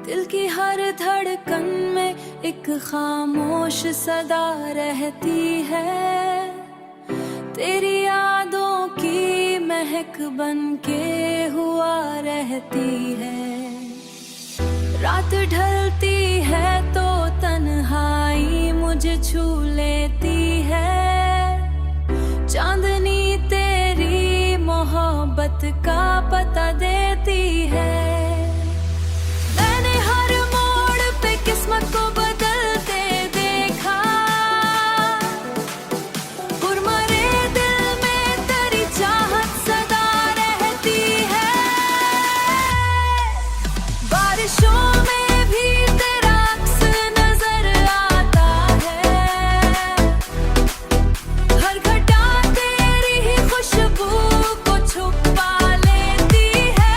दिल की हर धड़कन में एक खामोश सदा रहती है, तेरी यादों की महक बन के हुआ रहती है। रात ढलती है तो तन्हाई मुझे छू लेती है, चांदनी तेरी मोहब्बत का पता देती है। मैंने हर मोड़ पे किस्मत को बदलते देखा, गुरमरे दिल में तेरी चाहत सदा रहती है। बारिशों में भी तेरा अक्स नजर आता है, हर घटा तेरी ही खुशबू को छुपा लेती है।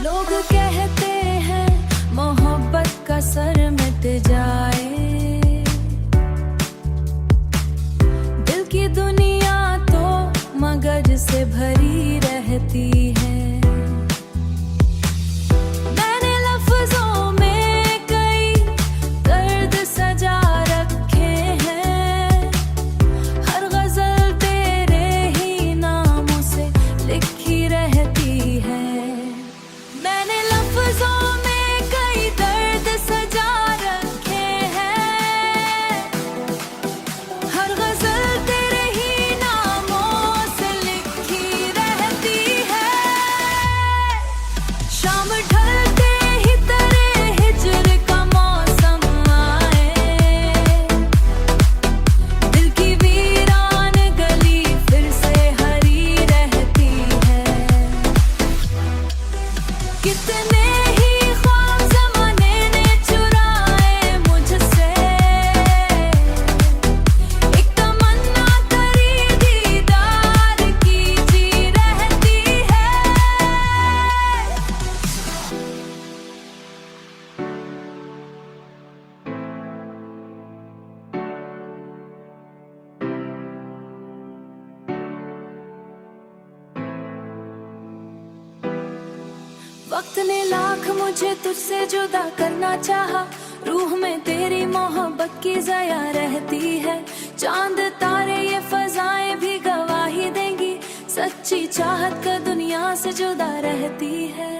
लोग कहते हैं मोहब्बत का सर मिट जाए, दिल की दुनिया तो मगज से भरी रहती है। मैंने लफ्जों में कई दर्द सजा रखे हैं, हर गजल तेरे ही नामों से लिखी रहती है। मैंने लफ्जों में कई दर्द सजा रखे हैं, हर गजल तेरे ही नामों से लिखी रहती है। शाम ढलते ही तेरे हिज्र का मौसम आए, दिल की वीरान गली फिर से हरी रहती है। कितने ही ख्वाब ज़माने ने चुराए मुझसे, एक तमन्ना तेरी दीदार की जी रहती है। वक्त ने लाख मुझे तुझसे जुदा करना चाहा, रूह में तेरी मोहब्बत की ज़या रहती है। चांद तारे ये फजाएं भी गवाही देंगी, सच्ची चाहत का दुनिया से जुदा रहती है।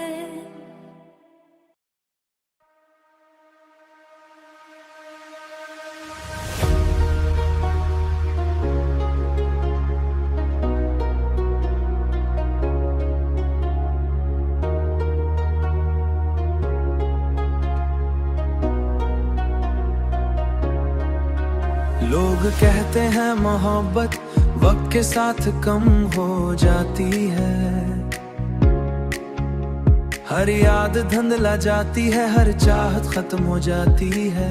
लोग कहते हैं मोहब्बत वक्त के साथ कम हो जाती है, हर याद धुंधला जाती है, हर चाहत खत्म हो जाती है।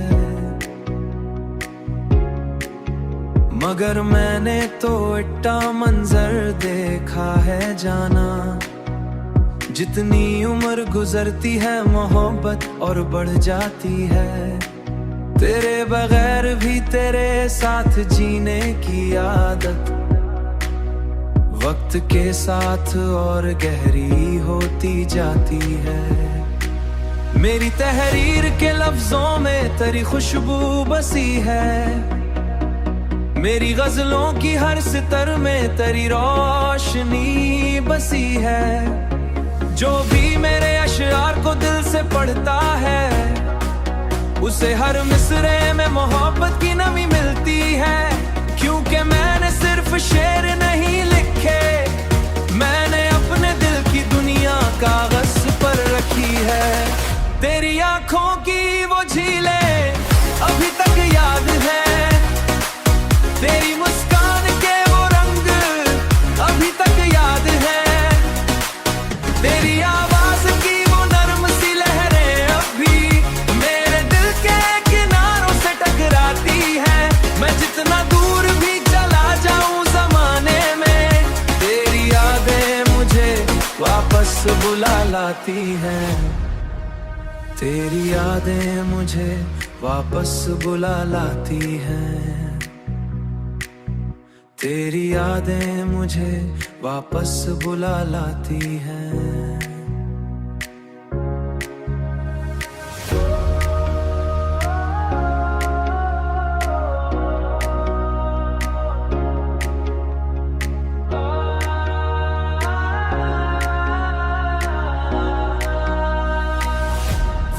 मगर मैंने तो इट्टा मंजर देखा है जाना, जितनी उम्र गुजरती है मोहब्बत और बढ़ जाती है। तेरे बगैर भी तेरे साथ जीने की आदत वक्त के साथ और गहरी होती जाती है। मेरी तहरीर के लफ्जों में तेरी खुशबू बसी है, मेरी गजलों की हर सितर में तेरी रोशनी बसी है। जो भी मेरे अशआर को दिल से पढ़ता है, उसे हर मिसरे में मोहब्बत की नमी मिलती है। क्योंकि मैंने सिर्फ शेर नहीं लिखे, मैंने अपने दिल की दुनिया कागज पर रखी है। तेरी आंखों की वो झीलें अभी तक याद है, तेरी मुस्कान के वो रंग अभी तक याद है, तेरी आवाज की वो नर्म सी लहरें अभी मेरे दिल के किनारों से टकराती है। मैं जितना दूर भी चला जाऊं जमाने में, तेरी यादें मुझे वापस बुला लाती हैं। तेरी यादें मुझे वापस बुला लाती हैं, तेरी यादें मुझे वापस बुला लाती हैं।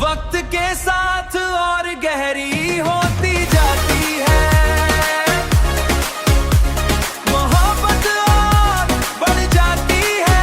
वक्त के साथ और गहरी होती जाती है मोहब्बत, और बढ़ जाती है।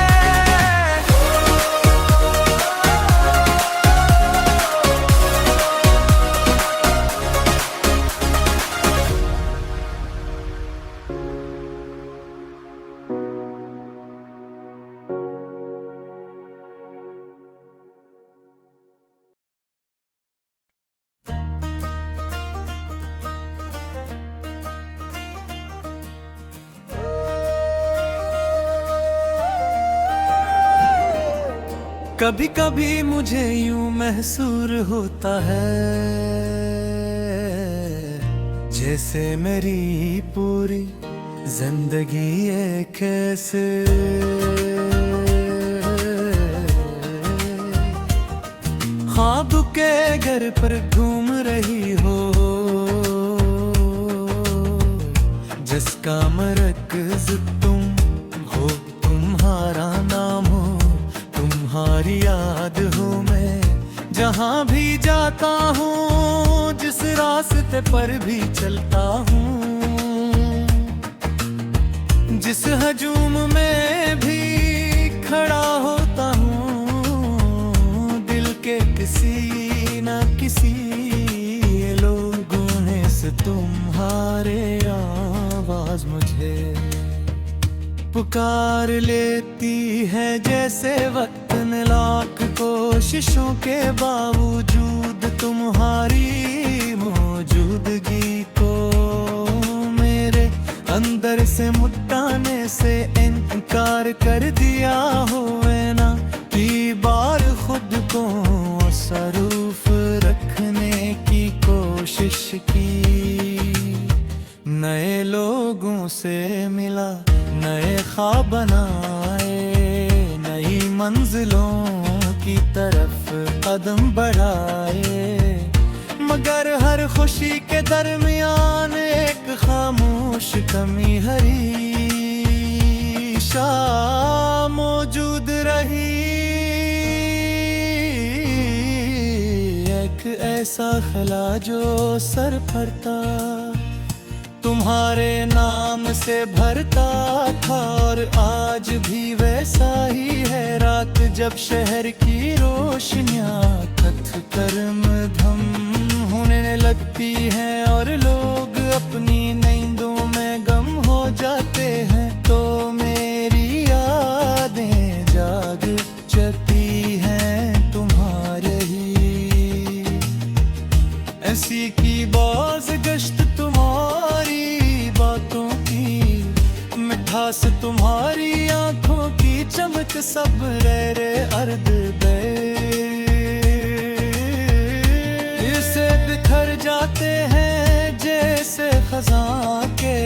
कभी कभी मुझे यूं महसूस होता है जैसे मेरी पूरी जिंदगी एक ऐसे ख्वाब के घर पर घूम रही हो, जिसका मरकज तुम हो, तुम्हारा नाम हो, तुम्हारी याद हो। मैं जहाँ भी जाता हूँ, जिस रास्ते पर भी चलता हूँ, जिस हजूम में भी खड़ा होता हूँ, दिल के किसी न किसी लोगों ने से तुम्हारे आवाज मुझे पुकार लेती है। जैसे वक्त ने लाख कोशिशों के बावजूद तुम्हारी मौजूदगी को मेरे अंदर से मुटाने से इनकार कर दिया हो ना। कई बार खुद को सरूफ रखने की कोशिश की, नए लोगों से मिला, नए ख्वाब बनाए, नई मंजिलों की तरफ कदम बढ़ाए। मगर हर खुशी के दरमियान एक खामोश कमी हमेशा मौजूद रही। एक ऐसा खला जो सर फरता तुम्हारे नाम से भरता था, और आज भी वैसा ही है। रात जब शहर की रोशनियां थथ कर्म धम होने लगती हैं और लोग अपनी नींदों में गम हो जाते हैं, तो मेरी यादें जाग जाती हैं तुम्हारे ही। ऐसी की बाज गश्त तुम्हारी बातों की, मिठास तुम्हारी आंखों की चमक, सब रे अर्द बे इसे बिखर जाते हैं जैसे खजां के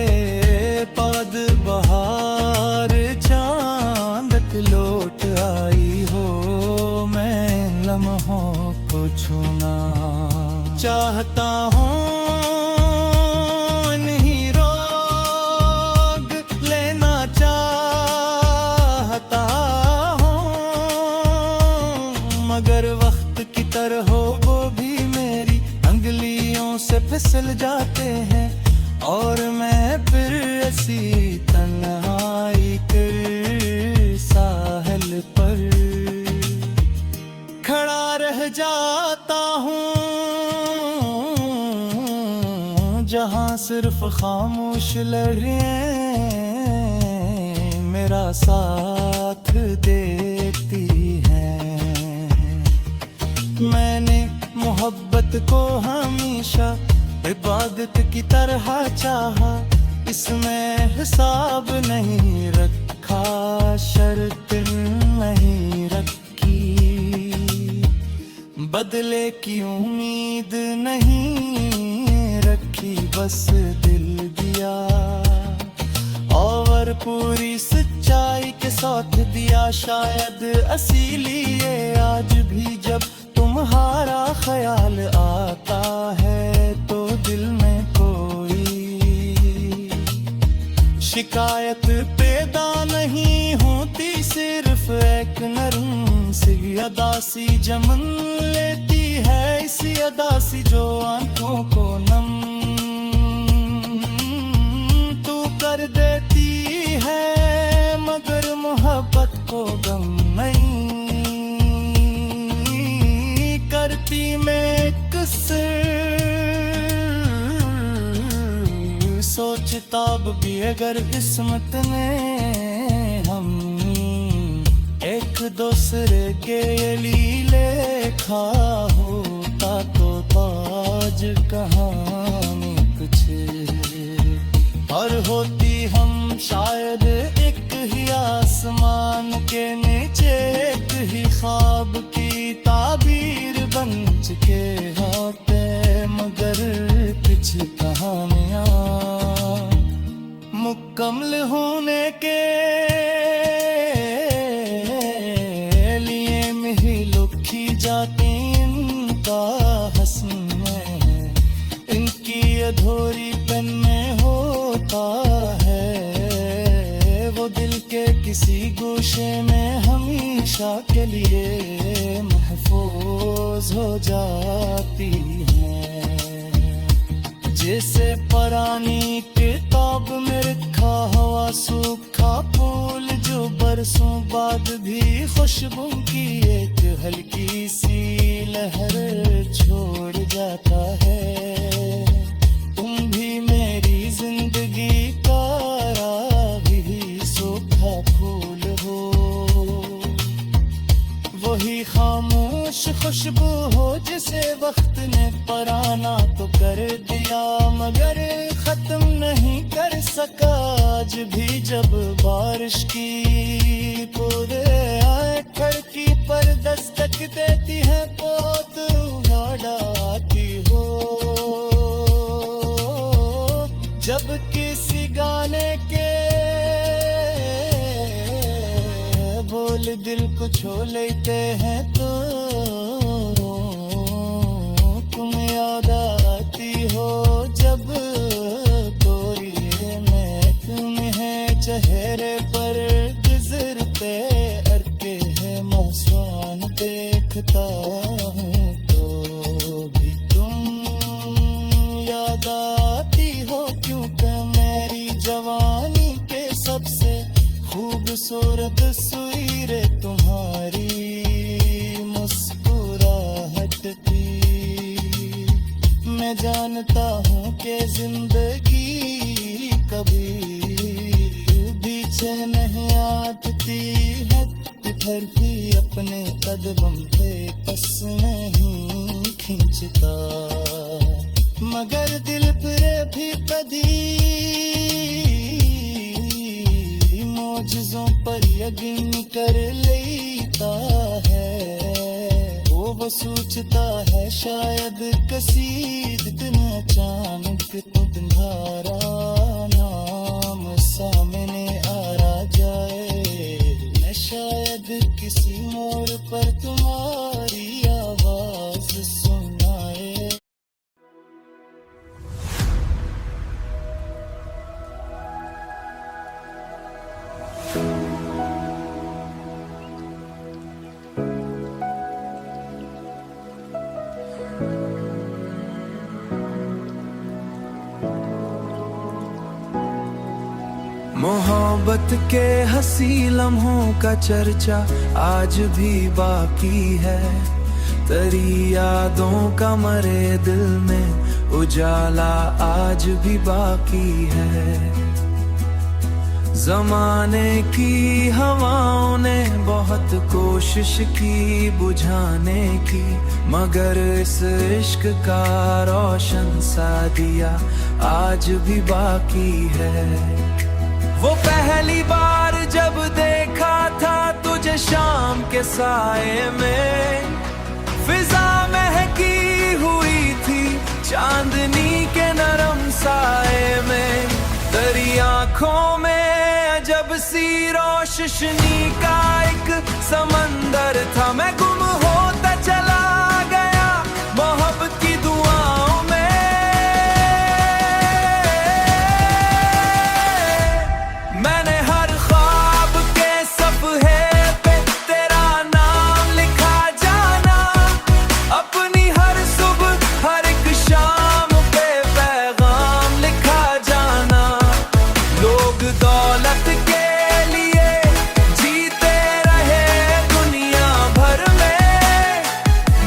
पाद बहार। चांदक लौट आई हो, मैं लम्हों को छूना चाहता हूँ। मगर वक्त की तरह वो भी मेरी अंगलियों से फिसल जाते हैं, और मैं फिर ऐसी तन्हाई के साहिल पर खड़ा रह जाता हूँ, जहाँ सिर्फ खामोश लहरें मेरा साथ देती हैं। मैंने मोहब्बत को हमेशा इबादत की तरह चाहा, इसमें हिसाब नहीं रखा, शर्त नहीं रखी। बदले की उम्मीद नहीं रखी, बस दिल दिया और पूरी सच्चाई के साथ दिया। शायद इसीलिए आज भी जब तुम्हारा ख्याल आता है तो दिल में कोई शिकायत पैदा नहीं होती, सिर्फ एक नरम सी अदा सी जमन लेती है, इसी अदा सी जो आंखों को नम तू कर देती है, मगर मोहब्बत को गम नहीं करती। मैं कसर सोचता अब भी अगर किस्मत ने हम एक दूसरे के लिए लेखा होता तो ताज कहानी कुछ और होती। हम शायद एक ही आसमान के नीचे एक ही ख्वाब की ताबीर बन चुके होते, मगर कुछ कहानियाँ मुकम्मल होने के लिए में ही लुखी जाती। इनका हंसना है, इनकी अधूरी पन में होता है, वो दिल के किसी गोशे में हमेशा के लिए महफूज हो जाती है। जैसे पुरानी किताब में रखा हुआ सूखा फूल जो बरसों बाद भी खुशबू की एक हल्की सी लहर छोड़ जाता है। तुम भी मेरी जिंदगी का भी सूखा फूल हो, वही खामोश खुशबू हो जिसे वक्त ने पराना तो कर दिया, मगर खत्म नहीं कर सका। आज भी जब बारिश की पूरे आए खिड़की पर दस्तक देती है, बहुत आती हो। जब किसी गाने के बोल दिल को छू लेते हैं तो तुम याद आती हो। जब कोई में तुम्हें चेहरे पर गुजरते अरके है मौसम देखता हूँ तो भी तुम याद आती हो, क्योंकि मेरी जवानी के सबसे खूबसूरत तस्वीरें तुम्हारी मुस्कुराहट थी। मैं जानता हूँ कि जिंदगी कभी पीछे नहीं आती है, फिर भी अपने कदम पे पस नहीं खींचता, मगर दिल फिर भी कभी मौजज़ों पर यकीन कर लेता है। वो सोचता है शायद कसीद दिन अचानक तुम्हारा नाम सामने आ जाए, मैं शायद किसी मोड़ पर तुम्हारी आवाज सुनाए। मोहब्बत के हंसी लम्हों का चर्चा आज भी बाकी है, तेरी यादों का मरे दिल में उजाला आज भी बाकी है। जमाने की हवाओं ने बहुत कोशिश की बुझाने की, मगर इस इश्क का रोशन सा दिया आज भी बाकी है। वो पहली बार जब देखा था तुझे शाम के साए में, फिजा आंखों में अजब सी रोशनी का एक समंदर था, मैं गुम होता चला गया मोहब्बत की दुआओं में। मैंने हर ख्वाब के सफ़हे पे तेरा नाम लिखा जाना, अपनी हर सुबह हर एक शाम पे पैगाम लिखा जाना। लोग दौलत के लिए जीते रहे दुनिया भर में,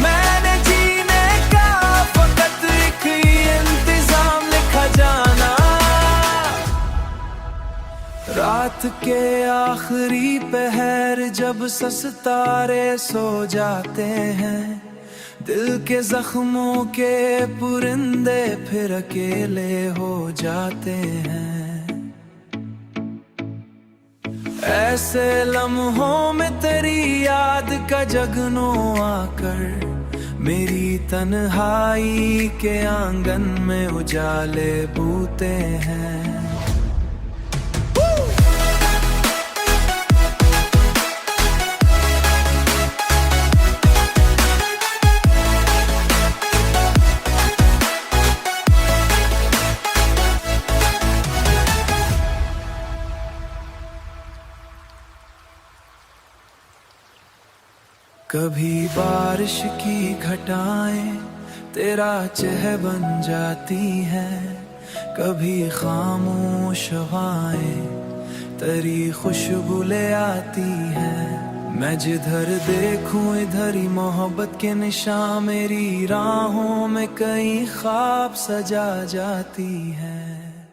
मैंने जीने का फकत एक ही इंतजाम लिखा जाना। रात के आखिरी पहर जब सितारे सो जाते हैं, दिल के जख्मों के पुरिंदे फिर अकेले हो जाते हैं। ऐसे लम्हों में तेरी याद का जगनो आकर मेरी तन्हाई के आंगन में उजाले बूते हैं। कभी बारिश की घटाएं तेरा चेहरा बन जाती हैं, कभी खामोश हवाएं तेरी खुशबू ले आती हैं। मैं जिधर देखूं इधर ही मोहब्बत के निशान मेरी राहों में कई ख्वाब सजा जाती हैं।